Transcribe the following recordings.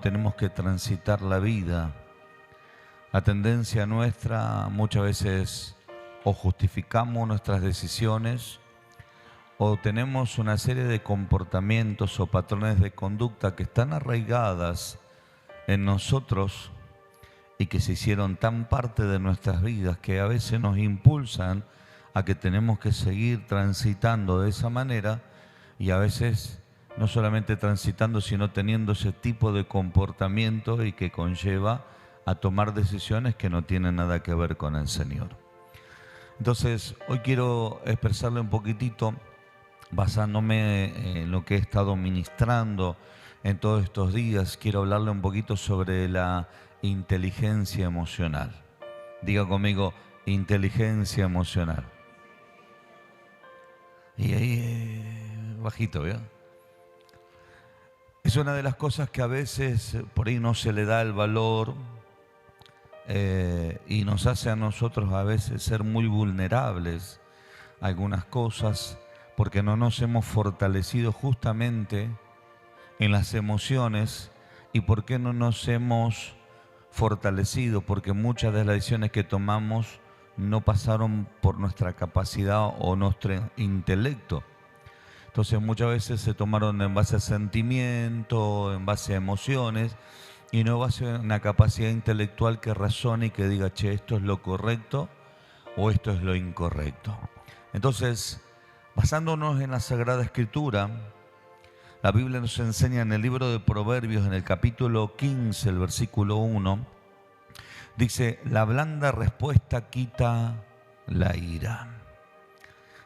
Tenemos que transitar la vida. La tendencia nuestra muchas veces o justificamos nuestras decisiones o tenemos una serie de comportamientos o patrones de conducta que están arraigadas en nosotros y que se hicieron tan parte de nuestras vidas que a veces nos impulsan a que tenemos que seguir transitando de esa manera y a veces no solamente transitando, sino teniendo ese tipo de comportamiento y que conlleva a tomar decisiones que no tienen nada que ver con el Señor. Entonces, hoy quiero expresarle un poquitito, basándome en lo que he estado ministrando en todos estos días, quiero hablarle un poquito sobre la inteligencia emocional. Diga conmigo, inteligencia emocional. Y ahí, bajito, ¿verdad? Es una de las cosas que a veces por ahí no se le da el valor y nos hace a nosotros a veces ser muy vulnerables a algunas cosas porque no nos hemos fortalecido justamente en las emociones. ¿Y por qué no nos hemos fortalecido? Porque muchas de las decisiones que tomamos no pasaron por nuestra capacidad o nuestro intelecto. Entonces muchas veces se tomaron en base a sentimiento, en base a emociones y no en base a una capacidad intelectual que razone y que diga, che, esto es lo correcto o esto es lo incorrecto. Entonces, basándonos en la Sagrada Escritura, la Biblia nos enseña en el libro de Proverbios, en el capítulo 15, el versículo 1, dice, la blanda respuesta quita la ira.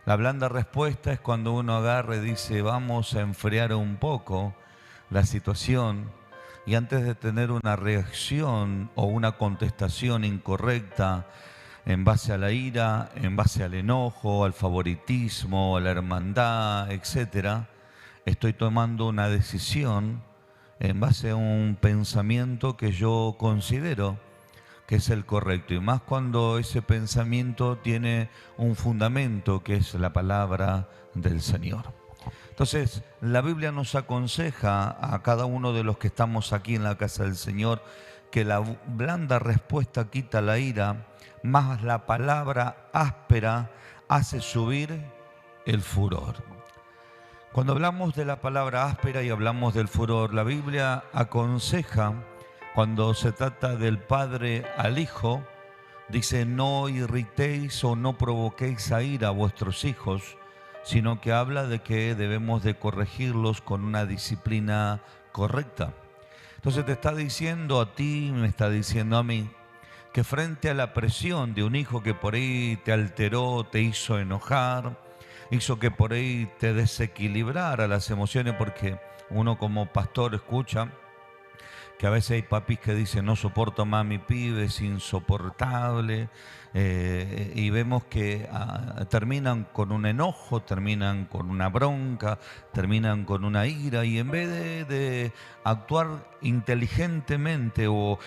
La blanda respuesta es cuando uno agarra y dice, vamos a enfriar un poco la situación y antes de tener una reacción o una contestación incorrecta en base a la ira, en base al enojo, al favoritismo, a la hermandad, etcétera, estoy tomando una decisión en base a un pensamiento que yo considero que es el correcto, y más cuando ese pensamiento tiene un fundamento que es la palabra del Señor. Entonces, la Biblia nos aconseja a cada uno de los que estamos aquí en la casa del Señor que la blanda respuesta quita la ira, más la palabra áspera hace subir el furor. Cuando hablamos de la palabra áspera y hablamos del furor, la Biblia aconseja, cuando se trata del padre al hijo, dice, no irritéis o no provoquéis a ira a vuestros hijos, sino que habla de que debemos de corregirlos con una disciplina correcta. Entonces te está diciendo a ti, me está diciendo a mí, que frente a la presión de un hijo que por ahí te alteró, te hizo enojar, hizo que por ahí te desequilibrara las emociones, porque uno como pastor escucha que a veces hay papis que dicen, no soporto más a mi pibe, es insoportable, y vemos que terminan con un enojo, terminan con una bronca, terminan con una ira, y en vez de actuar inteligentemente o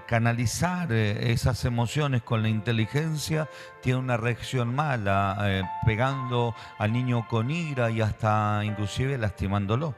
canalizar esas emociones con la inteligencia, tiene una reacción mala, pegando al niño con ira y hasta inclusive lastimándolo.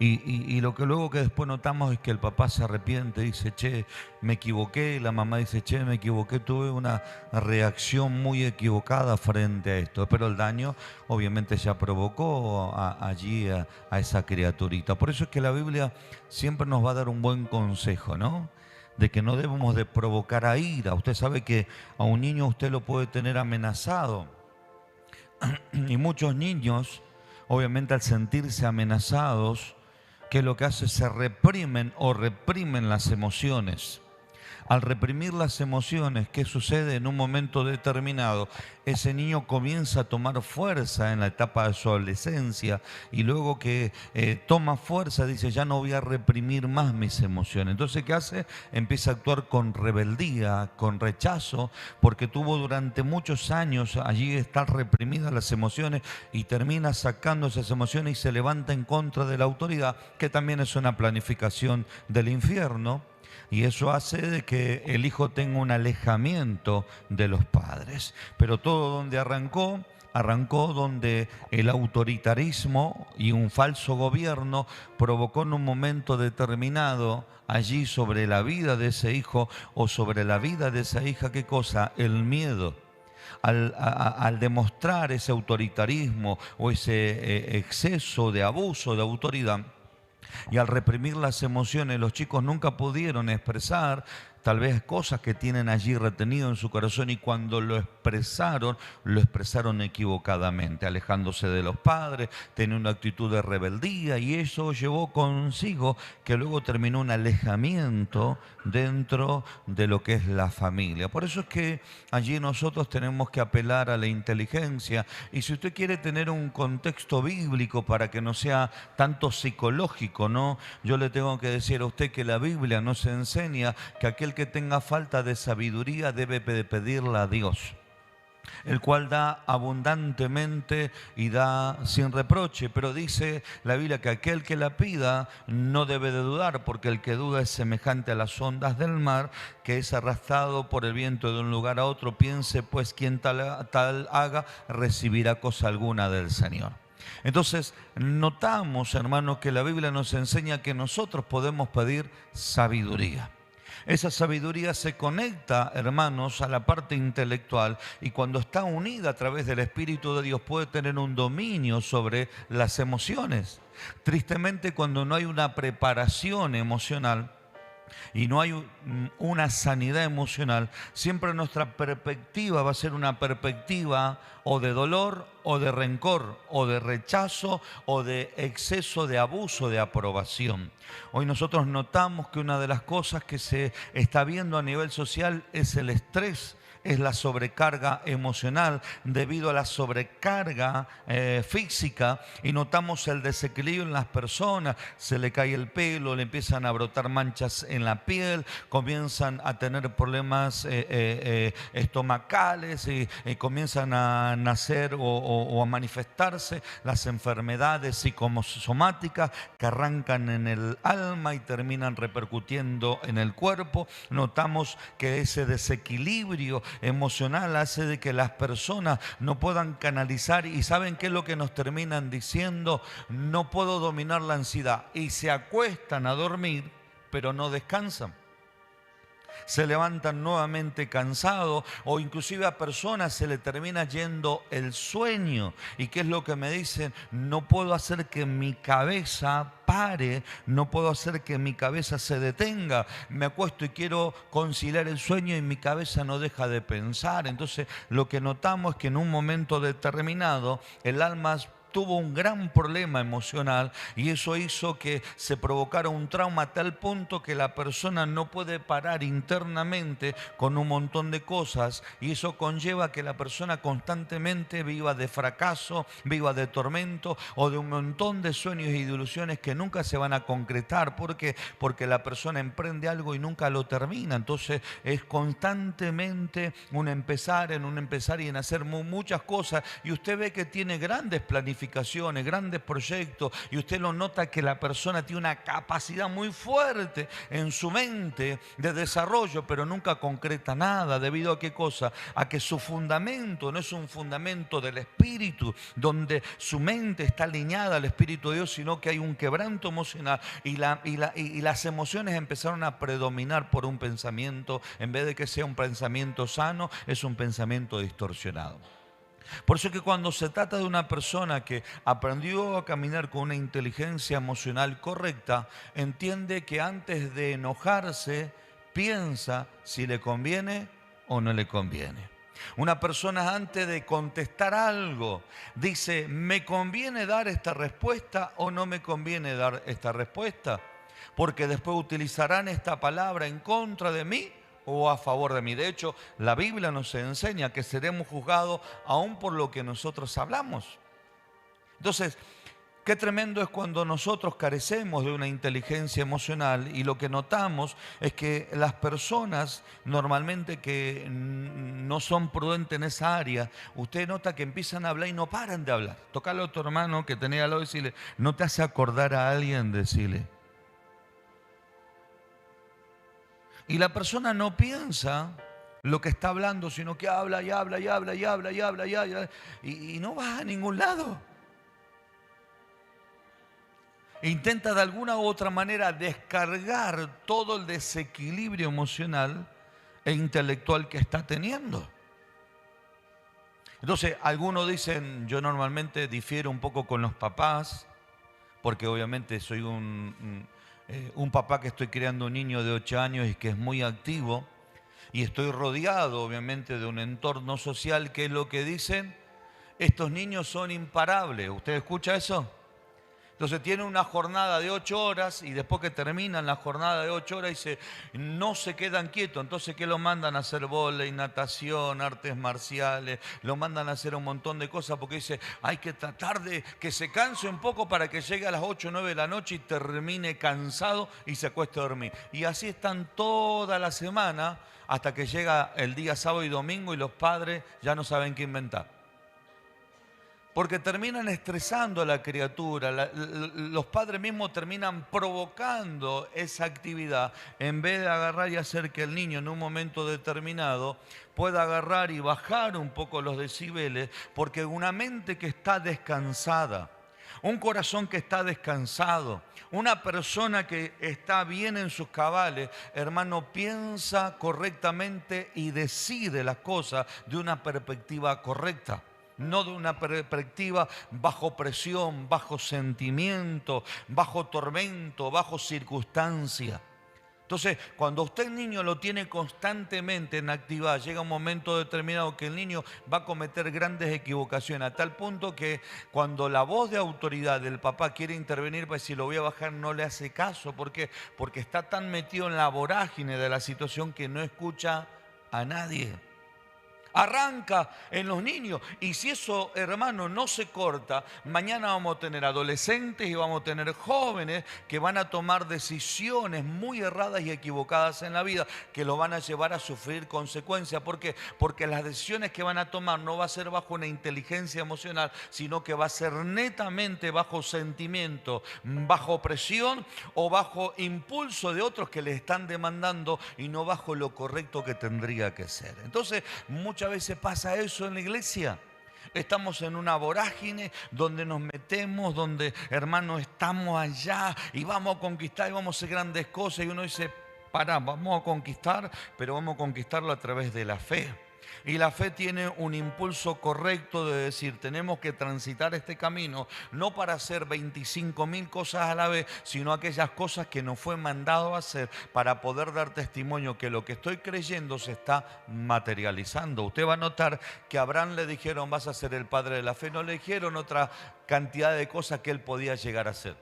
Y lo que luego que después notamos es que el papá se arrepiente, dice, che, me equivoqué, la mamá dice, che, me equivoqué, tuve una reacción muy equivocada frente a esto, pero el daño obviamente ya provocó allí a esa criaturita. Por eso es que la Biblia siempre nos va a dar un buen consejo, ¿no? De que no debemos de provocar a ira. Usted sabe que a un niño usted lo puede tener amenazado y muchos niños, obviamente al sentirse amenazados, que lo que hace se reprimen las emociones. Al reprimir las emociones, ¿qué sucede? En un momento determinado, ese niño comienza a tomar fuerza en la etapa de su adolescencia y luego que toma fuerza dice, ya no voy a reprimir más mis emociones. Entonces, ¿qué hace? Empieza a actuar con rebeldía, con rechazo, porque tuvo durante muchos años allí estar reprimidas las emociones y termina sacando esas emociones y se levanta en contra de la autoridad, que también es una planificación del infierno. Y eso hace de que el hijo tenga un alejamiento de los padres. Pero todo donde arrancó arrancó donde el autoritarismo y un falso gobierno provocó en un momento determinado allí sobre la vida de ese hijo o sobre la vida de esa hija, ¿qué cosa? El miedo. Al demostrar ese autoritarismo o ese exceso de abuso de autoridad, y al reprimir las emociones, los chicos nunca pudieron expresar tal vez cosas que tienen allí retenido en su corazón, y cuando lo expresaron equivocadamente, alejándose de los padres, teniendo una actitud de rebeldía, y eso llevó consigo que luego terminó un alejamiento dentro de lo que es la familia. Por eso es que allí nosotros tenemos que apelar a la inteligencia, y si usted quiere tener un contexto bíblico para que no sea tanto psicológico, ¿no? Yo le tengo que decir a usted que la Biblia nos enseña que aquel que tenga falta de sabiduría debe pedirla a Dios, el cual da abundantemente y da sin reproche. Pero dice la Biblia que aquel que la pida no debe de dudar, porque el que duda es semejante a las ondas del mar, que es arrastrado por el viento de un lugar a otro. Piense pues quien tal haga, recibirá cosa alguna del Señor. Entonces, notamos, hermanos, que la Biblia nos enseña que nosotros podemos pedir sabiduría. Esa sabiduría se conecta, hermanos, a la parte intelectual, y cuando está unida a través del Espíritu de Dios puede tener un dominio sobre las emociones. Tristemente, cuando no hay una preparación emocional y no hay una sanidad emocional, siempre nuestra perspectiva va a ser una perspectiva o de dolor o de rencor o de rechazo o de exceso de abuso de aprobación. Hoy nosotros notamos que una de las cosas que se está viendo a nivel social es el estrés, es la sobrecarga emocional debido a la sobrecarga física, y notamos el desequilibrio en las personas. Se le cae el pelo, le empiezan a brotar manchas en la piel, comienzan a tener problemas estomacales, y comienzan a nacer o a manifestarse las enfermedades psicosomáticas que arrancan en el alma y terminan repercutiendo en el cuerpo. Notamos que ese desequilibrio emocional hace de que las personas no puedan canalizar, y ¿saben qué es lo que nos terminan diciendo? No puedo dominar la ansiedad, y se acuestan a dormir pero no descansan. Se levantan nuevamente cansados, o inclusive a personas se le termina yendo el sueño. ¿Y qué es lo que me dicen? No puedo hacer que mi cabeza pare, no puedo hacer que mi cabeza se detenga. Me acuesto y quiero conciliar el sueño y mi cabeza no deja de pensar. Entonces lo que notamos es que en un momento determinado el alma tuvo un gran problema emocional, y eso hizo que se provocara un trauma a tal punto que la persona no puede parar internamente con un montón de cosas, y eso conlleva que la persona constantemente viva de fracaso, viva de tormento o de un montón de sueños y de ilusiones que nunca se van a concretar. ¿Por qué? Porque la persona emprende algo y nunca lo termina. Entonces es constantemente un empezar y en hacer muchas cosas, y usted ve que tiene grandes planificaciones, grandes proyectos, y usted lo nota que la persona tiene una capacidad muy fuerte en su mente de desarrollo, pero nunca concreta nada. ¿Debido a qué cosa? A que su fundamento no es un fundamento del Espíritu, donde su mente está alineada al Espíritu de Dios, sino que hay un quebranto emocional, y las emociones empezaron a predominar por un pensamiento. En vez de que sea un pensamiento sano, es un pensamiento distorsionado. Por eso es que cuando se trata de una persona que aprendió a caminar con una inteligencia emocional correcta, entiende que antes de enojarse, piensa si le conviene o no le conviene. Una persona antes de contestar algo dice, ¿me conviene dar esta respuesta o no me conviene dar esta respuesta? Porque después utilizarán esta palabra en contra de mí o a favor de mí. De hecho, la Biblia nos enseña que seremos juzgados aún por lo que nosotros hablamos. Entonces, qué tremendo es cuando nosotros carecemos de una inteligencia emocional, y lo que notamos es que las personas normalmente que no son prudentes en esa área, usted nota que empiezan a hablar y no paran de hablar. Tocale a tu hermano que tenía al lado y decirle, ¿no te hace acordar a alguien? Decirle. Y la persona no piensa lo que está hablando, sino que habla y habla y habla y habla y habla y habla y no va a ningún lado. Intenta de alguna u otra manera descargar todo el desequilibrio emocional e intelectual que está teniendo. Entonces, algunos dicen, yo normalmente difiero un poco con los papás, porque obviamente soy un papá que estoy criando un niño de 8 años y que es muy activo, y estoy rodeado obviamente de un entorno social que es lo que dicen, estos niños son imparables. ¿Usted escucha eso? Entonces tienen una jornada de 8 horas y después que terminan la jornada de 8 horas dice, no se quedan quietos. Entonces, ¿qué lo mandan a hacer? Vóley, natación, artes marciales, lo mandan a hacer un montón de cosas porque dice, hay que tratar de que se canse un poco para que llegue a las 8 o 9 de la noche y termine cansado y se acueste a dormir. Y así están toda la semana hasta que llega el día sábado y domingo y los padres ya no saben qué inventar. Porque terminan estresando a la criatura, los padres mismos terminan provocando esa actividad en vez de agarrar y hacer que el niño en un momento determinado pueda agarrar y bajar un poco los decibeles, porque una mente que está descansada, un corazón que está descansado, una persona que está bien en sus cabales, hermano, piensa correctamente y decide las cosas de una perspectiva correcta. No de una perspectiva bajo presión, bajo sentimiento, bajo tormento, bajo circunstancia. Entonces, cuando usted el niño lo tiene constantemente en actividad, llega un momento determinado que el niño va a cometer grandes equivocaciones, a tal punto que cuando la voz de autoridad del papá quiere intervenir para decir lo voy a bajar, no le hace caso. ¿Por qué? Porque está tan metido en la vorágine de la situación que no escucha a nadie. Arranca en los niños. Y si eso, hermano, no se corta, mañana vamos a tener adolescentes y vamos a tener jóvenes que van a tomar decisiones muy erradas y equivocadas en la vida, que lo van a llevar a sufrir consecuencias. ¿Por qué? Porque las decisiones que van a tomar no va a ser bajo una inteligencia emocional, sino que va a ser netamente bajo sentimiento, bajo presión o bajo impulso de otros que les están demandando y no bajo lo correcto que tendría que ser. Entonces, muchas veces pasa eso en la iglesia. Estamos en una vorágine donde nos metemos, donde, hermanos, estamos allá y vamos a conquistar y vamos a hacer grandes cosas. Y uno dice, pará, vamos a conquistar, pero vamos a conquistarlo a través de la fe. Y la fe tiene un impulso correcto de decir, tenemos que transitar este camino, no para hacer 25.000 cosas a la vez, sino aquellas cosas que nos fue mandado a hacer para poder dar testimonio que lo que estoy creyendo se está materializando. Usted va a notar que a Abraham le dijeron, vas a ser el padre de la fe, no le dijeron otra cantidad de cosas que él podía llegar a hacer.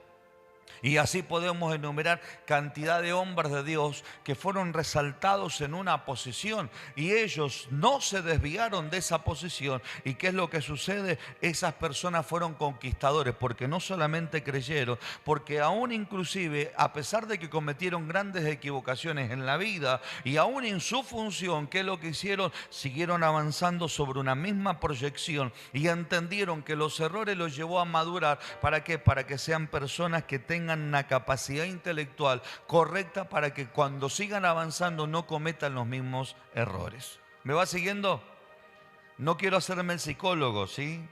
Y así podemos enumerar cantidad de hombres de Dios que fueron resaltados en una posición y ellos no se desviaron de esa posición. ¿Y qué es lo que sucede? Esas personas fueron conquistadores porque no solamente creyeron, porque aún inclusive a pesar de que cometieron grandes equivocaciones en la vida y aún en su función, ¿qué es lo que hicieron? Siguieron avanzando sobre una misma proyección y entendieron que los errores los llevó a madurar. ¿Para qué? Para que sean personas que tengan una capacidad intelectual correcta para que cuando sigan avanzando no cometan los mismos errores. ¿Me va siguiendo? No quiero hacerme el psicólogo, ¿sí?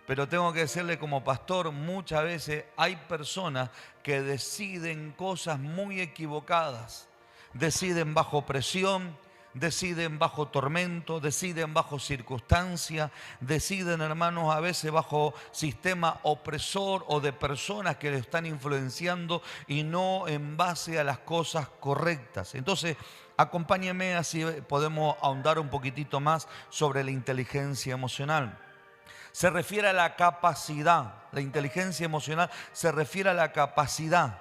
Pero tengo que decirle como pastor, muchas veces hay personas que deciden cosas muy equivocadas, deciden bajo presión, deciden bajo tormento, deciden bajo circunstancia, deciden, hermanos, a veces bajo sistema opresor o de personas que le están influenciando y no en base a las cosas correctas. Entonces, acompáñenme, así podemos ahondar un poquitito más sobre la inteligencia emocional. Se refiere a la capacidad, la inteligencia emocional se refiere a la capacidad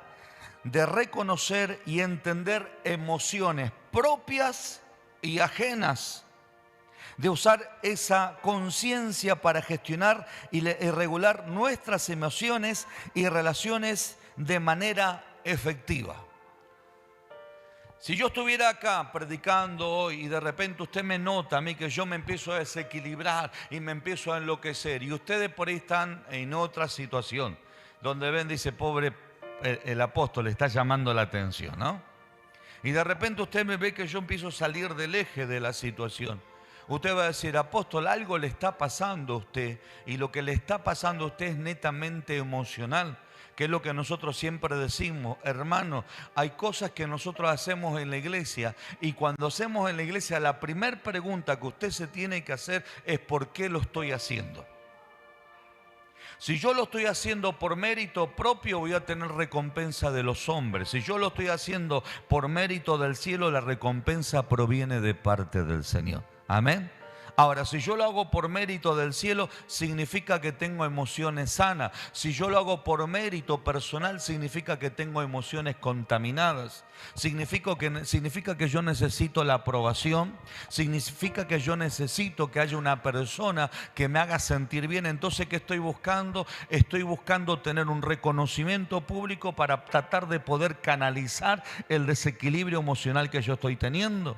de reconocer y entender emociones propias y ajenas, de usar esa conciencia para gestionar y regular nuestras emociones y relaciones de manera efectiva. Si yo estuviera acá predicando hoy y de repente usted me nota a mí que yo me empiezo a desequilibrar y me empiezo a enloquecer y ustedes por ahí están en otra situación donde ven, dice, pobre el apóstol, está llamando la atención, ¿no? Y de repente usted me ve que yo empiezo a salir del eje de la situación. Usted va a decir, apóstol, algo le está pasando a usted. Y lo que le está pasando a usted es netamente emocional. Que es lo que nosotros siempre decimos, hermano, hay cosas que nosotros hacemos en la iglesia. Y cuando hacemos en la iglesia, la primera pregunta que usted se tiene que hacer es ¿por qué lo estoy haciendo? Si yo lo estoy haciendo por mérito propio, voy a tener recompensa de los hombres. Si yo lo estoy haciendo por mérito del cielo, la recompensa proviene de parte del Señor. Amén. Ahora, si yo lo hago por mérito del cielo, significa que tengo emociones sanas. Si yo lo hago por mérito personal, significa que tengo emociones contaminadas. Significa que yo necesito la aprobación. Significa que yo necesito que haya una persona que me haga sentir bien. Entonces, ¿qué estoy buscando? Estoy buscando tener un reconocimiento público para tratar de poder canalizar el desequilibrio emocional que yo estoy teniendo.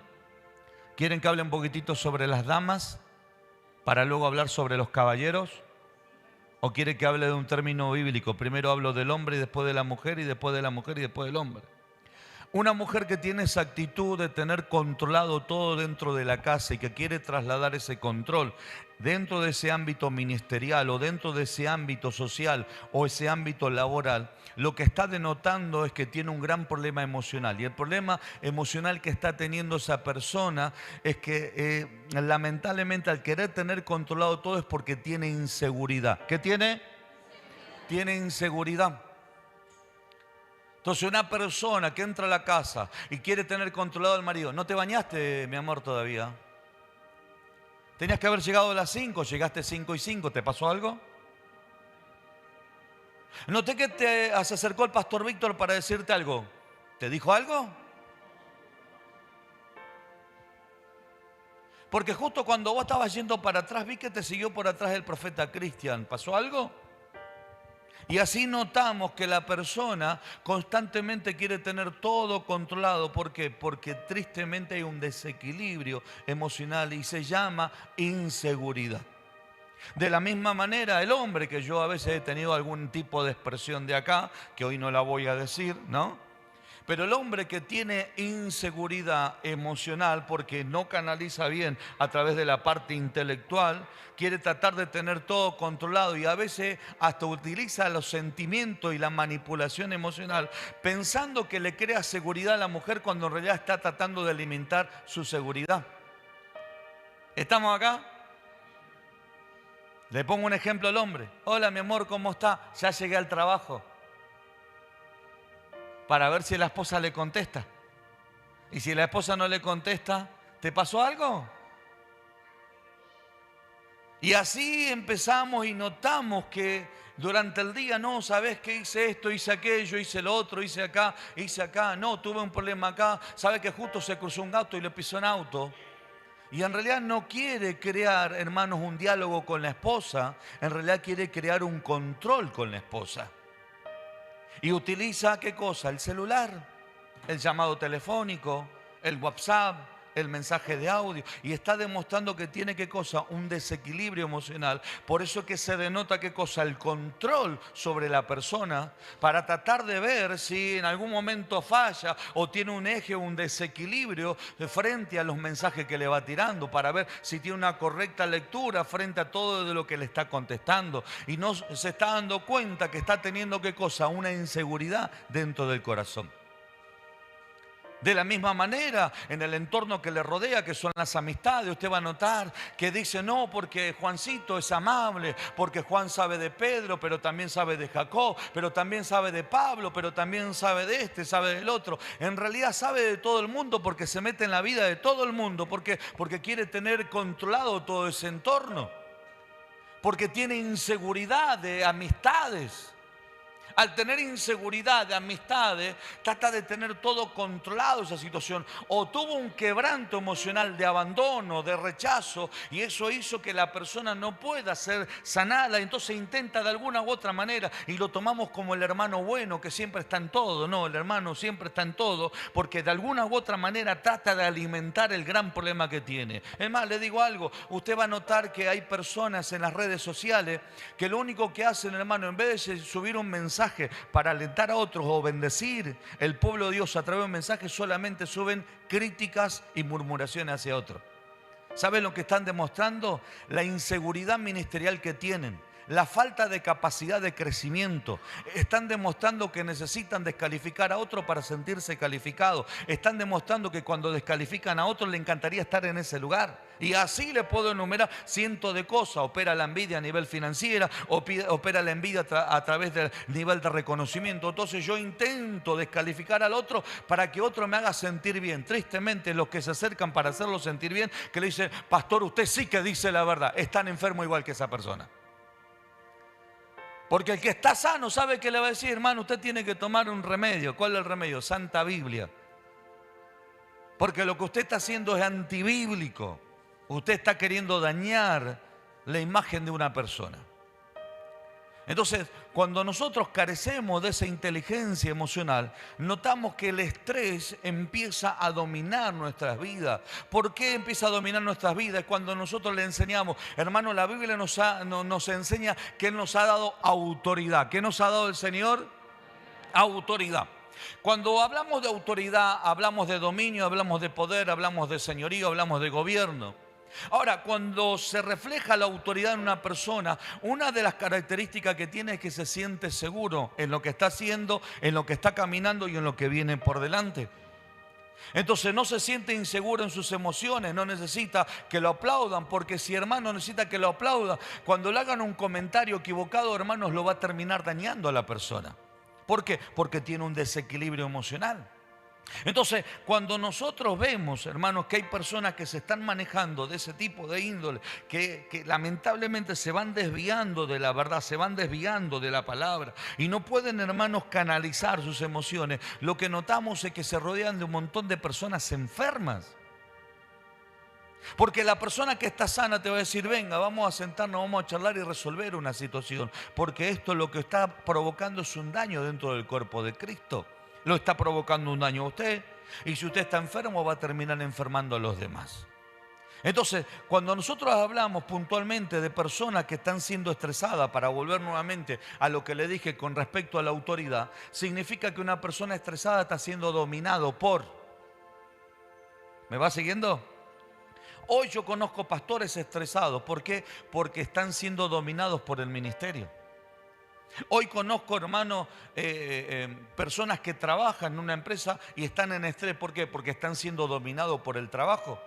¿Quieren que hable un poquitito sobre las damas para luego hablar sobre los caballeros? ¿O quiere que hable de un término bíblico? Primero hablo del hombre y después de la mujer y después de la mujer y después del hombre. Una mujer que tiene esa actitud de tener controlado todo dentro de la casa y que quiere trasladar ese control dentro de ese ámbito ministerial o dentro de ese ámbito social o ese ámbito laboral, lo que está denotando es que tiene un gran problema emocional. Y el problema emocional que está teniendo esa persona es que lamentablemente al querer tener controlado todo es porque tiene inseguridad. ¿Qué tiene? Tiene inseguridad. Entonces una persona que entra a la casa y quiere tener controlado al marido, ¿no te bañaste, mi amor, todavía? Tenías que haber llegado a las 5, llegaste 5:05, ¿te pasó algo? Noté que se acercó el pastor Víctor para decirte algo. ¿Te dijo algo? Porque justo cuando vos estabas yendo para atrás, vi que te siguió por atrás el profeta Cristian. ¿Pasó algo? Y así notamos que la persona constantemente quiere tener todo controlado. ¿Por qué? Porque tristemente hay un desequilibrio emocional y se llama inseguridad. De la misma manera el hombre, que yo a veces he tenido algún tipo de expresión de acá, que hoy no la voy a decir, ¿no? Pero el hombre que tiene inseguridad emocional porque no canaliza bien a través de la parte intelectual, quiere tratar de tener todo controlado y a veces hasta utiliza los sentimientos y la manipulación emocional pensando que le crea seguridad a la mujer cuando en realidad está tratando de alimentar su seguridad. ¿Estamos acá? Le pongo un ejemplo al hombre. Hola, mi amor, ¿cómo está? Ya llegué al trabajo. Para ver si la esposa le contesta. Y si la esposa no le contesta, ¿te pasó algo? Y así empezamos y notamos que durante el día, no, ¿sabes qué? Hice esto, hice aquello, hice lo otro, hice acá, no, tuve un problema acá. ¿Sabe que justo se cruzó un gato y le pisó un auto? Y en realidad no quiere crear, hermanos, un diálogo con la esposa. En realidad quiere crear un control con la esposa. Y utiliza, ¿qué cosa? El celular, el llamado telefónico, el WhatsApp, el mensaje de audio. Y está demostrando que tiene, ¿qué cosa? Un desequilibrio emocional. Por eso es que se denota, ¿qué cosa? El control sobre la persona para tratar de ver si en algún momento falla o tiene un eje o un desequilibrio frente a los mensajes que le va tirando, para ver si tiene una correcta lectura frente a todo de lo que le está contestando. Y no se está dando cuenta que está teniendo, ¿qué cosa? Una inseguridad dentro del corazón. De la misma manera, en el entorno que le rodea, que son las amistades, usted va a notar que dice, no, porque Juancito es amable, porque Juan sabe de Pedro, pero también sabe de Jacob, pero también sabe de Pablo, pero también sabe de este, sabe del otro. En realidad sabe de todo el mundo porque se mete en la vida de todo el mundo, porque quiere tener controlado todo ese entorno, porque tiene inseguridad de amistades. Al tener inseguridad de amistades, trata de tener todo controlado esa situación. O tuvo un quebranto emocional de abandono, de rechazo, y eso hizo que la persona no pueda ser sanada. Entonces intenta de alguna u otra manera, y lo tomamos como el hermano bueno que siempre está en todo. No, el hermano siempre está en todo, porque de alguna u otra manera trata de alimentar el gran problema que tiene. Es más, le digo algo, usted va a notar que hay personas en las redes sociales que lo único que hacen, hermano, en vez de subir un mensaje mensaje para alentar a otros o bendecir el pueblo de Dios a través de un mensaje, solamente suben críticas y murmuraciones hacia otros. ¿Saben lo que están demostrando? La inseguridad ministerial que tienen, la falta de capacidad de crecimiento. Están demostrando que necesitan descalificar a otro para sentirse calificados. Están demostrando que cuando descalifican a otro le encantaría estar en ese lugar. Y así le puedo enumerar cientos de cosas. Opera la envidia a nivel financiero, opera la envidia a través del nivel de reconocimiento. Entonces yo intento descalificar al otro para que otro me haga sentir bien. Tristemente los que se acercan para hacerlo sentir bien, que le dicen: pastor, usted sí que dice la verdad, están enfermos igual que esa persona. Porque el que está sano sabe que le va a decir: hermano, usted tiene que tomar un remedio. ¿Cuál es el remedio? Santa Biblia. Porque lo que usted está haciendo es antibíblico. Usted está queriendo dañar la imagen de una persona. Entonces, cuando nosotros carecemos de esa inteligencia emocional, notamos que el estrés empieza a dominar nuestras vidas. ¿Por qué empieza a dominar nuestras vidas? Cuando nosotros le enseñamos, hermano, la Biblia nos enseña que Él nos ha dado autoridad. ¿Qué nos ha dado el Señor? Autoridad. Cuando hablamos de autoridad, hablamos de dominio, hablamos de poder, hablamos de señorío, hablamos de gobierno. Ahora, cuando se refleja la autoridad en una persona, una de las características que tiene es que se siente seguro en lo que está haciendo, en lo que está caminando y en lo que viene por delante. Entonces no se siente inseguro en sus emociones, no necesita que lo aplaudan, porque si hermano necesita que lo aplaudan, cuando le hagan un comentario equivocado, hermanos, lo va a terminar dañando a la persona. ¿Por qué? Porque tiene un desequilibrio emocional. Entonces, cuando nosotros vemos, hermanos, que hay personas que se están manejando de ese tipo de índole, que lamentablemente se van desviando de la verdad, se van desviando de la palabra y no pueden, hermanos, canalizar sus emociones, lo que notamos es que se rodean de un montón de personas enfermas. Porque la persona que está sana te va a decir: venga, vamos a sentarnos, vamos a charlar y resolver una situación, porque esto lo que está provocando es un daño dentro del cuerpo de Cristo. Lo está provocando un daño a usted, y si usted está enfermo va a terminar enfermando a los demás. Entonces, cuando nosotros hablamos puntualmente de personas que están siendo estresadas, para volver nuevamente a lo que le dije con respecto a la autoridad, significa que una persona estresada está siendo dominado por... ¿Me va siguiendo? Hoy yo conozco pastores estresados. ¿Por qué? Porque están siendo dominados por el ministerio. Hoy conozco, hermanos, personas que trabajan en una empresa y están en estrés. ¿Por qué? Porque están siendo dominados por el trabajo.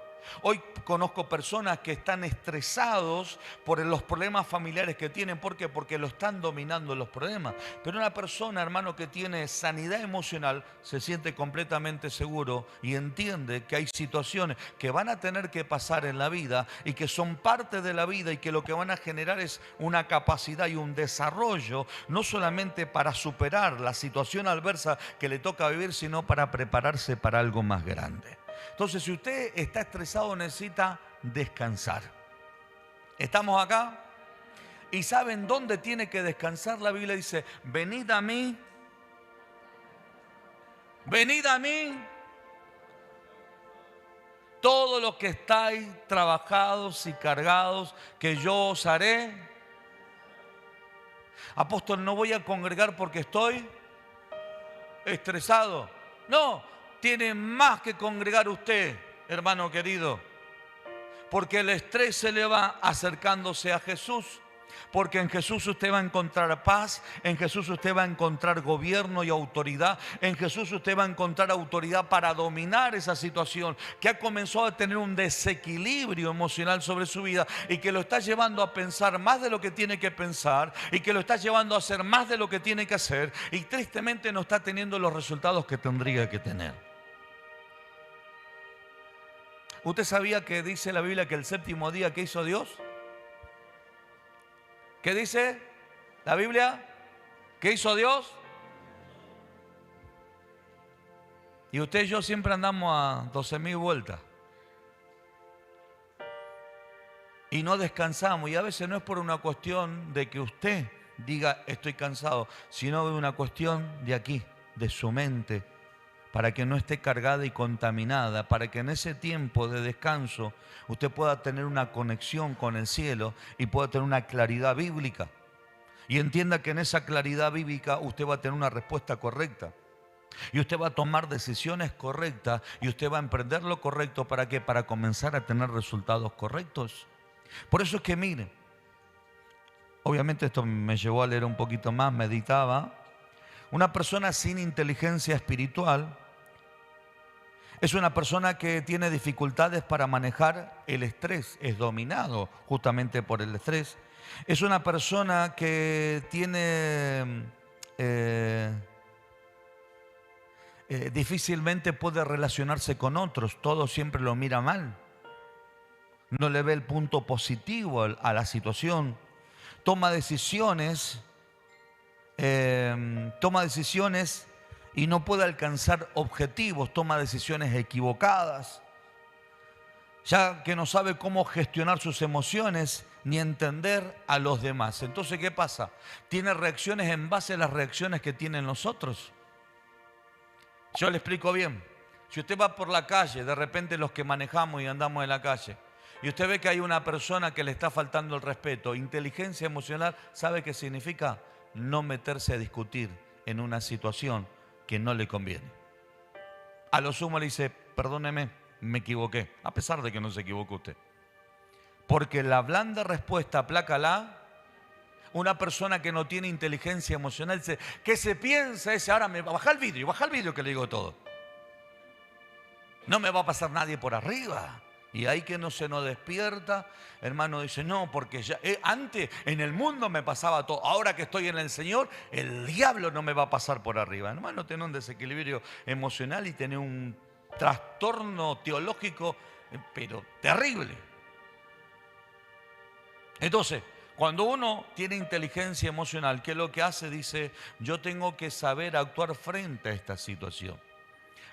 Hoy conozco personas que están estresados por los problemas familiares que tienen. ¿Por qué? Porque lo están dominando los problemas. Pero una persona, hermano, que tiene sanidad emocional se siente completamente seguro y entiende que hay situaciones que van a tener que pasar en la vida y que son parte de la vida y que lo que van a generar es una capacidad y un desarrollo, no solamente para superar la situación adversa que le toca vivir, sino para prepararse para algo más grande. Entonces, si usted está estresado, necesita descansar. ¿Estamos acá? ¿Y saben dónde tiene que descansar? La Biblia dice: venid a mí, todos los que estáis trabajados y cargados, que yo os haré. Apóstol, no voy a congregar porque estoy estresado. No. Tiene más que congregar usted, hermano querido, porque el estrés se le va acercándose a Jesús, porque en Jesús usted va a encontrar paz, en Jesús usted va a encontrar gobierno y autoridad, en Jesús usted va a encontrar autoridad para dominar esa situación que ha comenzado a tener un desequilibrio emocional sobre su vida y que lo está llevando a pensar más de lo que tiene que pensar y que lo está llevando a hacer más de lo que tiene que hacer y tristemente no está teniendo los resultados que tendría que tener. ¿Usted sabía que dice la Biblia que el séptimo día, ¿qué hizo Dios? ¿Qué dice la Biblia? ¿Qué hizo Dios? Y usted y yo siempre andamos a 12.000 vueltas. Y no descansamos. Y a veces no es por una cuestión de que usted diga estoy cansado, sino de una cuestión de aquí, de su mente, para que no esté cargada y contaminada, para que en ese tiempo de descanso usted pueda tener una conexión con el cielo y pueda tener una claridad bíblica. Y entienda que en esa claridad bíblica usted va a tener una respuesta correcta. Y usted va a tomar decisiones correctas y usted va a emprender lo correcto. ¿Para qué? Para comenzar a tener resultados correctos. Por eso es que mire, obviamente esto me llevó a leer un poquito más, meditaba. Una persona sin inteligencia espiritual es una persona que tiene dificultades para manejar el estrés, es dominado justamente por el estrés. Es una persona que tiene difícilmente puede relacionarse con otros, todo siempre lo mira mal, no le ve el punto positivo a la situación, toma decisiones y no puede alcanzar objetivos, toma decisiones equivocadas, ya que no sabe cómo gestionar sus emociones ni entender a los demás. Entonces, ¿qué pasa? Tiene reacciones en base a las reacciones que tienen los otros. Yo le explico bien. Si usted va por la calle, de repente los que manejamos y andamos en la calle, y usted ve que hay una persona que le está faltando el respeto, inteligencia emocional, ¿sabe qué significa? No meterse a discutir en una situación que no le conviene. A lo sumo le dice, perdóneme, me equivoqué, a pesar de que no se equivocó usted. Porque la blanda respuesta aplaca una persona que no tiene inteligencia emocional, dice, ¿qué se piensa ese? Ahora me baja el vídeo que le digo todo. No me va a pasar nadie por arriba. Y ahí que no se nos despierta, hermano, dice, no, porque ya antes en el mundo me pasaba todo. Ahora que estoy en el Señor, el diablo no me va a pasar por arriba. Hermano, tener un desequilibrio emocional y tener un trastorno teológico, pero terrible. Entonces, cuando uno tiene inteligencia emocional, ¿qué es lo que hace? Dice, yo tengo que saber actuar frente a esta situación.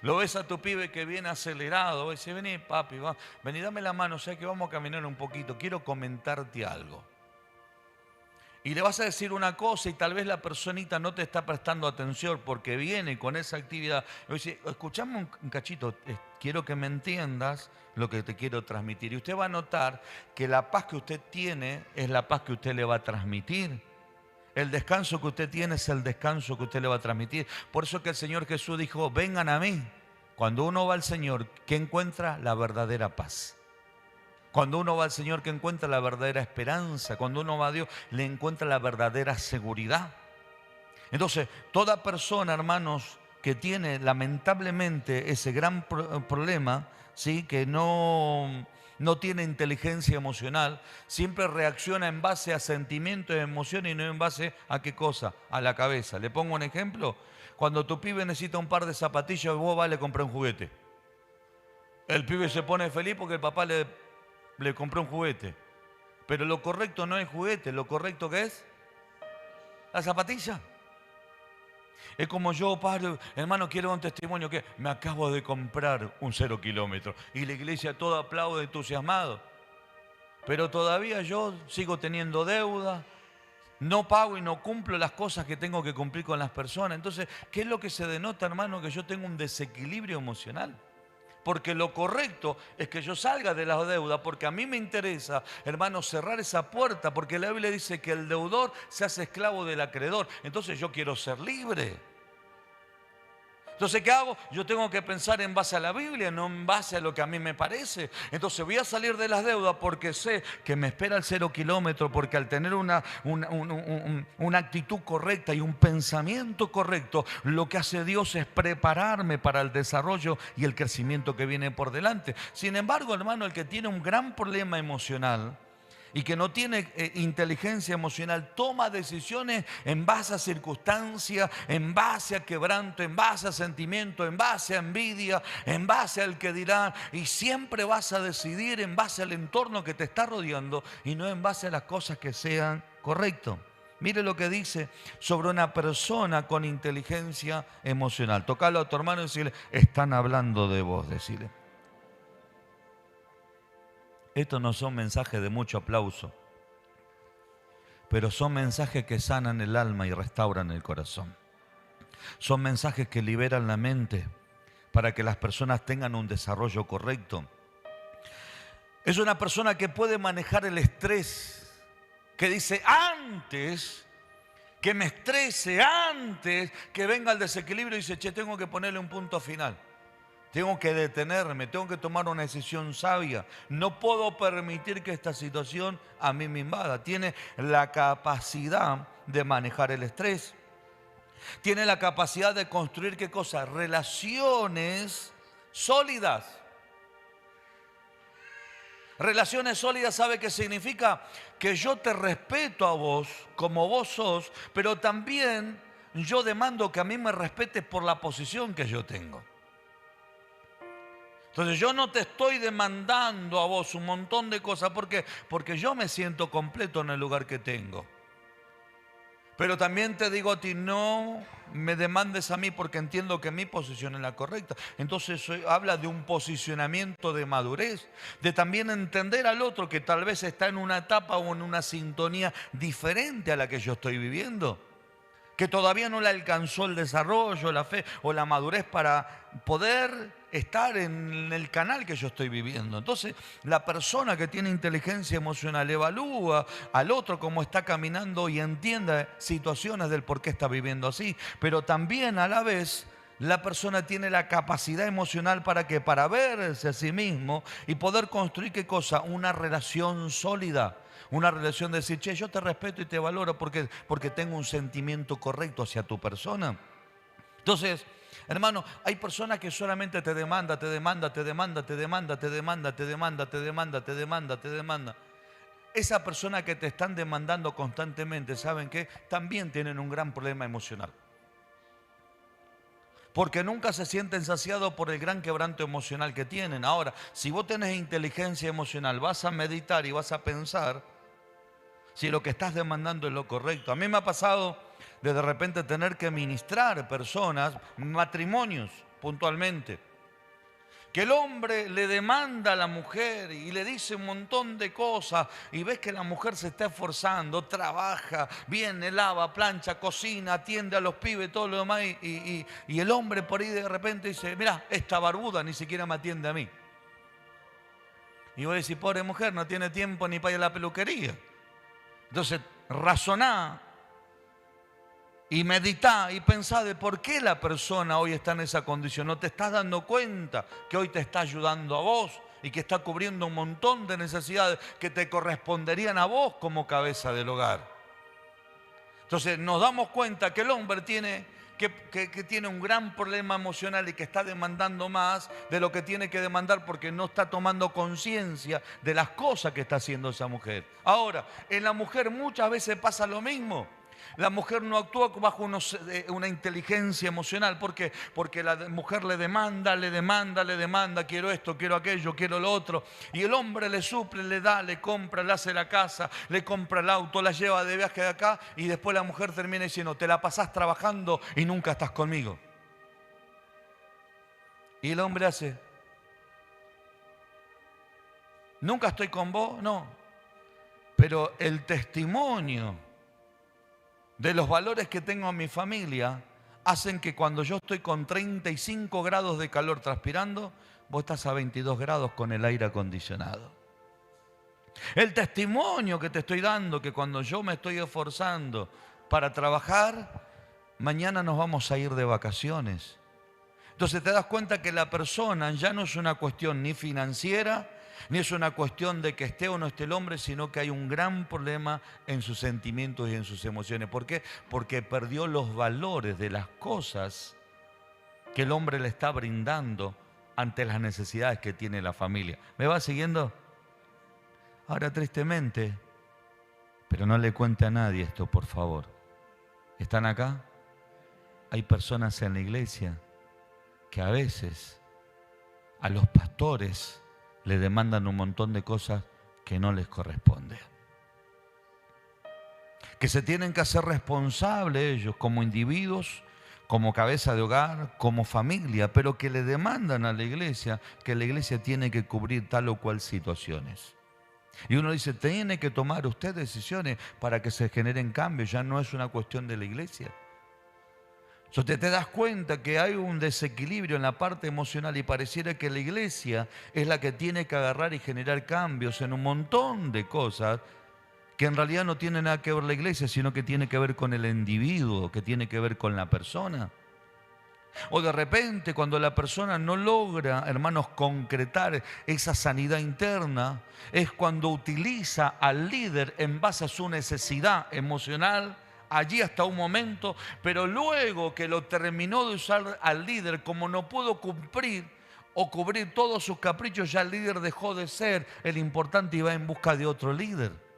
Lo ves a tu pibe que viene acelerado, dice, vení papi, vení, dame la mano, o sea que vamos a caminar un poquito, quiero comentarte algo. Y le vas a decir una cosa y tal vez la personita no te está prestando atención porque viene con esa actividad. Le dice, escuchame un cachito, quiero que me entiendas lo que te quiero transmitir. Y usted va a notar que la paz que usted tiene es la paz que usted le va a transmitir. El descanso que usted tiene es el descanso que usted le va a transmitir. Por eso que el Señor Jesús dijo, vengan a mí. Cuando uno va al Señor, ¿qué encuentra? La verdadera paz. Cuando uno va al Señor, ¿qué encuentra? La verdadera esperanza. Cuando uno va a Dios, le encuentra la verdadera seguridad. Entonces, toda persona, hermanos, que tiene lamentablemente ese gran problema, ¿sí? Que no tiene inteligencia emocional, siempre reacciona en base a sentimientos y emociones y no en base a qué cosa, a la cabeza. Le pongo un ejemplo. Cuando tu pibe necesita un par de zapatillas, vos vas y le compras un juguete. El pibe se pone feliz porque el papá le compró un juguete. Pero lo correcto no es juguete, lo correcto ¿qué es? La zapatilla. Es como yo, padre, hermano, quiero dar un testimonio que me acabo de comprar un 0 kilómetro. Y la iglesia toda aplaude entusiasmado. Pero todavía yo sigo teniendo deuda, no pago y no cumplo las cosas que tengo que cumplir con las personas. Entonces, ¿qué es lo que se denota, hermano? Que yo tengo un desequilibrio emocional. Porque lo correcto es que yo salga de la deuda, porque a mí me interesa, hermano, cerrar esa puerta, porque la Biblia dice que el deudor se hace esclavo del acreedor. Entonces yo quiero ser libre. Entonces, ¿qué hago? Yo tengo que pensar en base a la Biblia, no en base a lo que a mí me parece. Entonces voy a salir de las deudas porque sé que me espera el 0 kilómetro, porque al tener una actitud correcta y un pensamiento correcto, lo que hace Dios es prepararme para el desarrollo y el crecimiento que viene por delante. Sin embargo, hermano, el que tiene un gran problema emocional y que no tiene inteligencia emocional, toma decisiones en base a circunstancias, en base a quebranto, en base a sentimiento, en base a envidia, en base al que dirán, y siempre vas a decidir en base al entorno que te está rodeando y no en base a las cosas que sean correctas. Mire lo que dice sobre una persona con inteligencia emocional. Tocalo a tu hermano y decirle, están hablando de vos, decirle. Estos no son mensajes de mucho aplauso, pero son mensajes que sanan el alma y restauran el corazón. Son mensajes que liberan la mente para que las personas tengan un desarrollo correcto. Es una persona que puede manejar el estrés, que dice, antes que me estrese antes que venga el desequilibrio y dice, che, tengo que ponerle un punto final. Tengo que detenerme, tengo que tomar una decisión sabia. No puedo permitir que esta situación a mí me invada. Tiene la capacidad de manejar el estrés. Tiene la capacidad de construir, ¿qué cosa? Relaciones sólidas. Relaciones sólidas, ¿sabe qué significa? Que yo te respeto a vos como vos sos, pero también yo demando que a mí me respetes por la posición que yo tengo. Entonces yo no te estoy demandando a vos un montón de cosas. ¿Por qué? Porque yo me siento completo en el lugar que tengo. Pero también te digo a ti, no me demandes a mí porque entiendo que mi posición es la correcta. Entonces eso habla de un posicionamiento de madurez, de también entender al otro que tal vez está en una etapa o en una sintonía diferente a la que yo estoy viviendo, que todavía no le alcanzó el desarrollo, la fe o la madurez para poder estar en el canal que yo estoy viviendo. Entonces, la persona que tiene inteligencia emocional evalúa al otro cómo está caminando y entiende situaciones del por qué está viviendo así, pero también a la vez la persona tiene la capacidad emocional para que para verse a sí mismo y poder construir, ¿qué cosa? Una relación sólida. Una relación de decir, che, yo te respeto y te valoro porque tengo un sentimiento correcto hacia tu persona. Entonces, hermano, hay personas que solamente te demanda. Esa persona que te están demandando constantemente, ¿saben qué? También tienen un gran problema emocional. Porque nunca se sienten saciados por el gran quebranto emocional que tienen. Ahora, si vos tenés inteligencia emocional, vas a meditar y vas a pensar si lo que estás demandando es lo correcto. A mí me ha pasado de repente tener que ministrar personas, matrimonios puntualmente, que el hombre le demanda a la mujer y le dice un montón de cosas y ves que la mujer se está esforzando, trabaja, viene, lava, plancha, cocina, atiende a los pibes, todo lo demás y el hombre por ahí de repente dice, mirá, esta barbuda ni siquiera me atiende a mí. Y vos decís, pobre mujer, no tiene tiempo ni para ir a la peluquería. Entonces, razoná y meditá y pensá de por qué la persona hoy está en esa condición. No te estás dando cuenta que hoy te está ayudando a vos y que está cubriendo un montón de necesidades que te corresponderían a vos como cabeza del hogar. Entonces, nos damos cuenta que el hombre tiene un gran problema emocional y que está demandando más de lo que tiene que demandar porque no está tomando conciencia de las cosas que está haciendo esa mujer. Ahora, en la mujer muchas veces pasa lo mismo. La mujer no actúa bajo una inteligencia emocional. ¿Por qué? Porque la mujer le demanda, quiero esto, quiero aquello, quiero lo otro. Y el hombre le suple, le da, le compra, le hace la casa, le compra el auto, la lleva de viaje de acá y después la mujer termina diciendo, te la pasás trabajando y nunca estás conmigo. Y el hombre hace, ¿nunca estoy con vos? No. Pero el testimonio de los valores que tengo en mi familia hacen que cuando yo estoy con 35 grados de calor transpirando, vos estás a 22 grados con el aire acondicionado. El testimonio que te estoy dando, que cuando yo me estoy esforzando para trabajar, mañana nos vamos a ir de vacaciones. Entonces te das cuenta que la persona ya no es una cuestión ni financiera, ni es una cuestión de que esté o no esté el hombre, sino que hay un gran problema en sus sentimientos y en sus emociones. ¿Por qué? Porque perdió los valores de las cosas que el hombre le está brindando ante las necesidades que tiene la familia. ¿Me va siguiendo? Ahora, tristemente, pero no le cuente a nadie esto, por favor. ¿Están acá? Hay personas en la iglesia que a veces a los pastores le demandan un montón de cosas que no les corresponde. Que se tienen que hacer responsables ellos como individuos, como cabeza de hogar, como familia, pero que le demandan a la iglesia que la iglesia tiene que cubrir tal o cual situaciones. Y uno dice, tiene que tomar usted decisiones para que se generen cambios, ya no es una cuestión de la iglesia. Entonces te das cuenta que hay un desequilibrio en la parte emocional y pareciera que la iglesia es la que tiene que agarrar y generar cambios en un montón de cosas que en realidad no tiene nada que ver la iglesia, sino que tiene que ver con el individuo, que tiene que ver con la persona. O de repente cuando la persona no logra, hermanos, concretar esa sanidad interna, es cuando utiliza al líder en base a su necesidad emocional, allí hasta un momento, pero luego que lo terminó de usar al líder, como no pudo cumplir o cubrir todos sus caprichos, ya el líder dejó de ser el importante y va en busca de otro líder.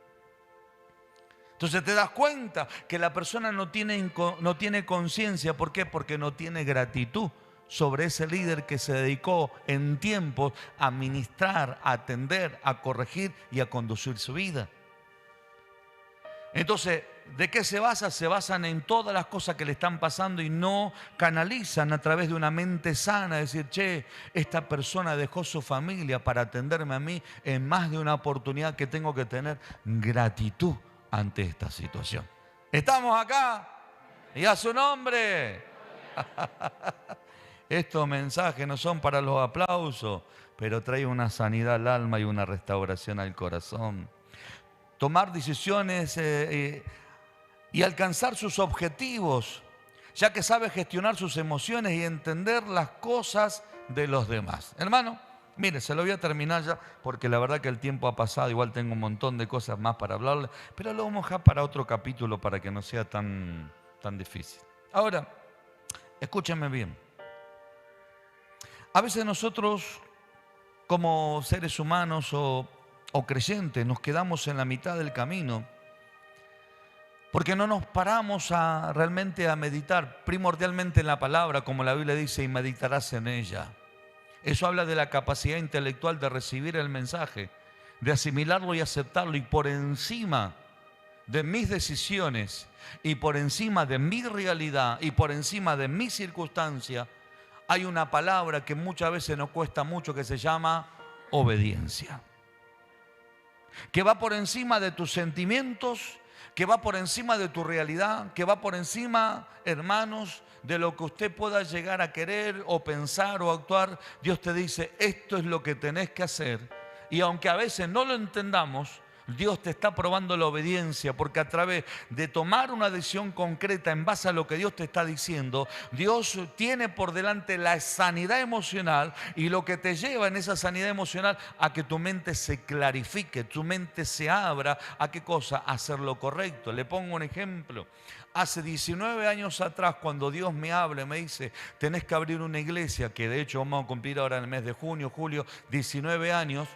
Entonces te das cuenta que la persona no tiene conciencia. ¿Por qué? Porque no tiene gratitud sobre ese líder que se dedicó en tiempos a ministrar, a atender, a corregir y a conducir su vida. Entonces, ¿de qué se basa? Se basan en todas las cosas que le están pasando y no canalizan a través de una mente sana, decir, che, esta persona dejó su familia para atenderme a mí en más de una oportunidad que tengo que tener gratitud ante esta situación. ¿Estamos acá? Y a su nombre. Estos mensajes no son para los aplausos, pero traen una sanidad al alma y una restauración al corazón. Tomar decisiones y alcanzar sus objetivos, ya que sabe gestionar sus emociones y entender las cosas de los demás. Hermano, mire, se lo voy a terminar ya, porque la verdad que el tiempo ha pasado, igual tengo un montón de cosas más para hablarle, pero lo vamos a dejar para otro capítulo para que no sea tan difícil. Ahora, escúchenme bien. A veces nosotros, como seres humanos o creyentes, nos quedamos en la mitad del camino porque no nos paramos realmente a meditar primordialmente en la palabra, como la Biblia dice, y meditarás en ella. Eso habla de la capacidad intelectual de recibir el mensaje, de asimilarlo y aceptarlo, y por encima de mis decisiones y por encima de mi realidad y por encima de mi circunstancia, hay una palabra que muchas veces nos cuesta mucho, que se llama obediencia, que va por encima de tus sentimientos, que va por encima de tu realidad, que va por encima, hermanos, de lo que usted pueda llegar a querer o pensar o actuar. Dios te dice, esto es lo que tenés que hacer. Y aunque a veces no lo entendamos, Dios te está probando la obediencia, porque a través de tomar una decisión concreta en base a lo que Dios te está diciendo, Dios tiene por delante la sanidad emocional, y lo que te lleva en esa sanidad emocional a que tu mente se clarifique, tu mente se abra. ¿A qué cosa? A hacer lo correcto. Le pongo un ejemplo. Hace 19 años atrás, cuando Dios me habla y me dice, tenés que abrir una iglesia, que de hecho vamos a cumplir ahora en el mes de junio, julio, 19 años.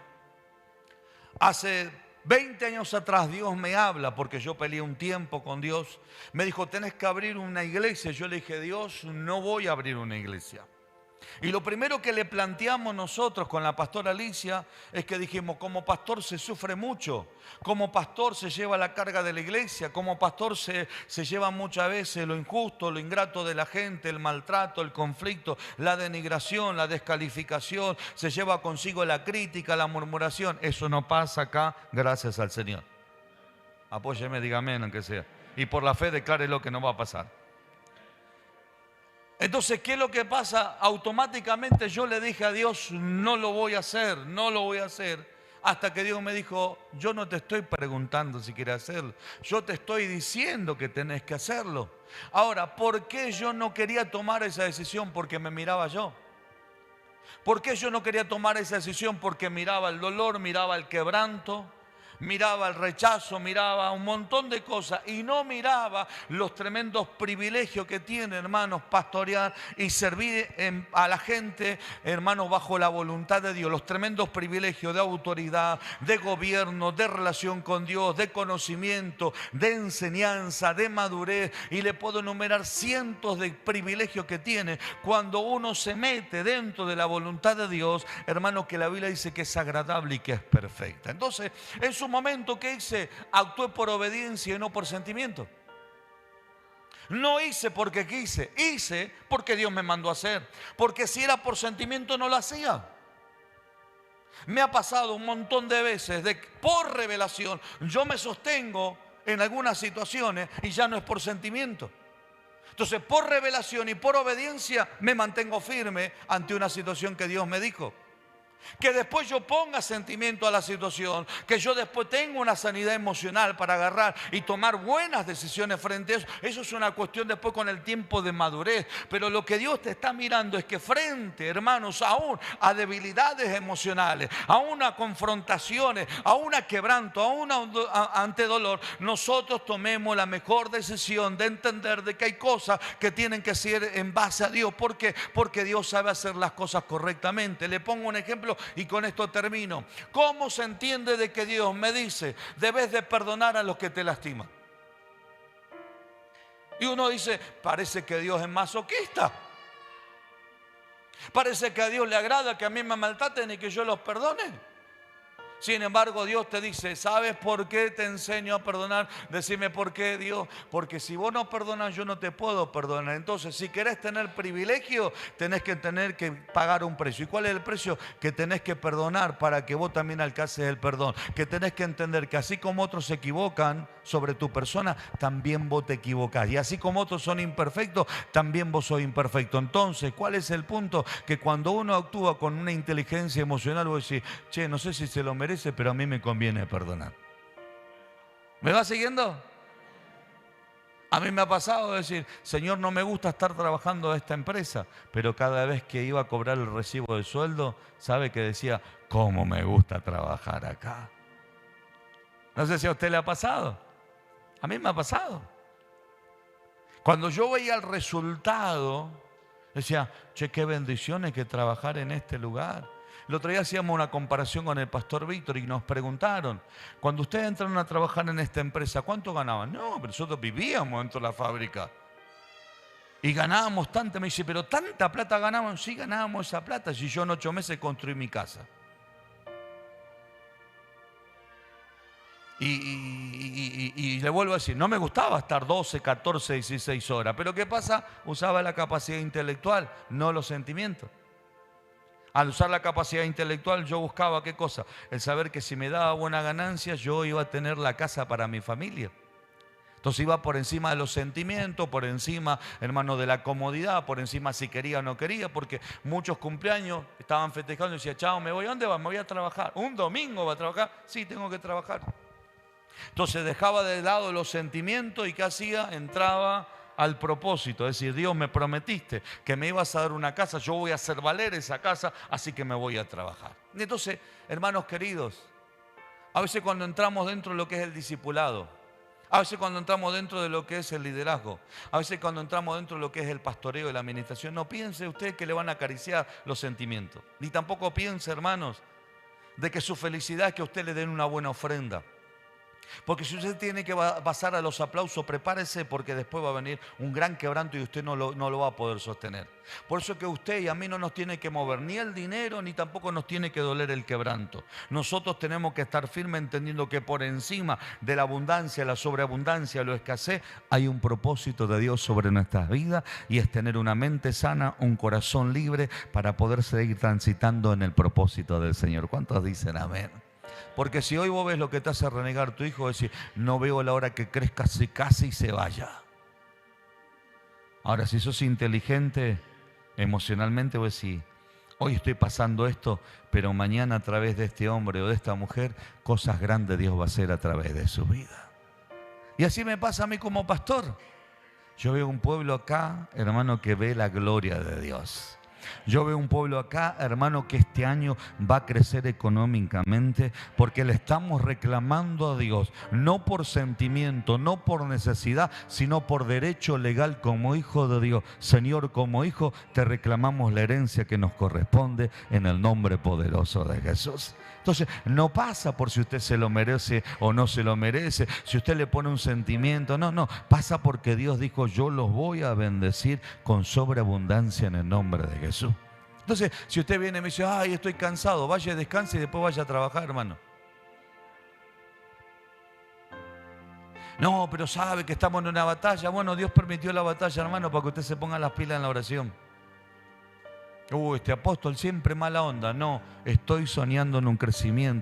Hace 20 años atrás Dios me habla, porque yo peleé un tiempo con Dios. Me dijo, tenés que abrir una iglesia. Yo le dije, Dios, no voy a abrir una iglesia. Y lo primero que le planteamos nosotros con la pastora Alicia es que dijimos, como pastor se sufre mucho, como pastor se lleva la carga de la iglesia, como pastor se lleva muchas veces lo injusto, lo ingrato de la gente, el maltrato, el conflicto, la denigración, la descalificación, se lleva consigo la crítica, la murmuración. Eso no pasa acá, gracias al Señor. Apóyeme, dígame, aunque sea. Y por la fe declare lo que no va a pasar. Entonces, ¿qué es lo que pasa? Automáticamente yo le dije a Dios, no lo voy a hacer, no lo voy a hacer. Hasta que Dios me dijo, yo no te estoy preguntando si quieres hacerlo, yo te estoy diciendo que tenés que hacerlo. Ahora, ¿por qué yo no quería tomar esa decisión? Porque me miraba yo. ¿Por qué yo no quería tomar esa decisión? Porque miraba el dolor, miraba el quebranto, miraba el rechazo, miraba un montón de cosas y no miraba los tremendos privilegios que tiene, hermanos, pastorear y servir a la gente, hermanos, bajo la voluntad de Dios. Los tremendos privilegios de autoridad, de gobierno, de relación con Dios, de conocimiento, de enseñanza, de madurez, y le puedo enumerar cientos de privilegios que tiene cuando uno se mete dentro de la voluntad de Dios, hermanos, que la Biblia dice que es agradable y que es perfecta. Entonces, en su momento, ¿qué hice? Actué por obediencia y no por sentimiento. No hice porque quise, hice porque Dios me mandó a hacer. Porque si era por sentimiento no lo hacía. Me ha pasado un montón de veces de que por revelación yo me sostengo en algunas situaciones y ya no es por sentimiento. Entonces, por revelación y por obediencia me mantengo firme ante una situación que Dios me dijo. Que después yo ponga sentimiento a la situación, que yo después tenga una sanidad emocional para agarrar y tomar buenas decisiones frente a eso. Eso es una cuestión después con el tiempo de madurez. Pero lo que Dios te está mirando es que frente, hermanos, aún a debilidades emocionales, aún a confrontaciones, aún a quebranto, aún ante dolor, nosotros tomemos la mejor decisión de entender de que hay cosas que tienen que ser en base a Dios. ¿Por qué? Porque Dios sabe hacer las cosas correctamente. Le pongo un ejemplo y con esto termino. ¿Cómo se entiende de que Dios me dice, debes de perdonar a los que te lastiman? Y uno dice, parece que Dios es masoquista. Parece que a Dios le agrada que a mí me maltraten y que yo los perdone. Sin embargo, Dios te dice, ¿sabes por qué te enseño a perdonar? Decime por qué, Dios. Porque si vos no perdonas, yo no te puedo perdonar. Entonces, si querés tener privilegio, tenés que pagar un precio. ¿Y cuál es el precio? Que tenés que perdonar para que vos también alcances el perdón. Que tenés que entender que así como otros se equivocan sobre tu persona, también vos te equivocás. Y así como otros son imperfectos, también vos sos imperfecto. Entonces, ¿cuál es el punto? Que cuando uno actúa con una inteligencia emocional, vos decís, che, no sé si se lo merece, pero a mí me conviene perdonar. ¿Me va siguiendo? A mí me ha pasado decir, Señor, no me gusta estar trabajando en esta empresa, pero cada vez que iba a cobrar el recibo de sueldo, ¿sabe que decía, cómo me gusta trabajar acá? No sé si a usted le ha pasado. A mí me ha pasado. Cuando yo veía el resultado, decía, che, qué bendiciones que trabajar en este lugar. El otro día hacíamos una comparación con el pastor Víctor y nos preguntaron, cuando ustedes entraron a trabajar en esta empresa, ¿cuánto ganaban? No, pero nosotros vivíamos dentro de la fábrica y ganábamos tanto. Me dice, pero ¿tanta plata ganábamos? Sí, ganábamos esa plata. Si yo en 8 meses construí mi casa. Y le vuelvo a decir, no me gustaba estar 12, 14, 16 horas. Pero ¿qué pasa? Usaba la capacidad intelectual, no los sentimientos. Al usar la capacidad intelectual yo buscaba ¿qué cosa? El saber que si me daba buena ganancia yo iba a tener la casa para mi familia. Entonces iba por encima de los sentimientos, por encima, hermano, de la comodidad, por encima si quería o no quería, porque muchos cumpleaños estaban festejando y decía, chao, me voy, ¿a dónde vas? Me voy a trabajar. ¿Un domingo va a trabajar? Sí, tengo que trabajar. Entonces dejaba de lado los sentimientos y ¿qué hacía? Entraba al propósito, es decir, Dios, me prometiste que me ibas a dar una casa, yo voy a hacer valer esa casa, así que me voy a trabajar. Y entonces, hermanos queridos, a veces cuando entramos dentro de lo que es el discipulado, a veces cuando entramos dentro de lo que es el liderazgo, a veces cuando entramos dentro de lo que es el pastoreo y la administración, no piense usted que le van a acariciar los sentimientos, ni tampoco piense, hermanos, de que su felicidad es que a usted le den una buena ofrenda. Porque si usted tiene que basar a los aplausos, prepárese porque después va a venir un gran quebranto y usted no lo va a poder sostener. Por eso que usted y a mí no nos tiene que mover ni el dinero ni tampoco nos tiene que doler el quebranto. Nosotros tenemos que estar firmes entendiendo que por encima de la abundancia, la sobreabundancia, la escasez, hay un propósito de Dios sobre nuestras vidas y es tener una mente sana, un corazón libre para poder seguir transitando en el propósito del Señor. ¿Cuántos dicen amén? Porque si hoy vos ves lo que te hace renegar tu hijo, decir, no veo la hora que crezca, se case y se vaya. Ahora, si sos inteligente emocionalmente, vos decís, hoy estoy pasando esto, pero mañana a través de este hombre o de esta mujer, cosas grandes Dios va a hacer a través de su vida. Y así me pasa a mí como pastor. Yo veo un pueblo acá, hermano, que ve la gloria de Dios. Yo veo un pueblo acá, hermano, que este año va a crecer económicamente porque le estamos reclamando a Dios, no por sentimiento, no por necesidad, sino por derecho legal como hijo de Dios. Señor, como hijo, te reclamamos la herencia que nos corresponde en el nombre poderoso de Jesús. Entonces, no pasa por si usted se lo merece o no se lo merece, si usted le pone un sentimiento, no, pasa porque Dios dijo, yo los voy a bendecir con sobreabundancia en el nombre de Jesús. Entonces, si usted viene y me dice, ay, estoy cansado, vaya, descanse y después vaya a trabajar, hermano. No, pero sabe que estamos en una batalla. Bueno, Dios permitió la batalla, hermano, para que usted se ponga las pilas en la oración. Este apóstol siempre mala onda. No, estoy soñando en un crecimiento.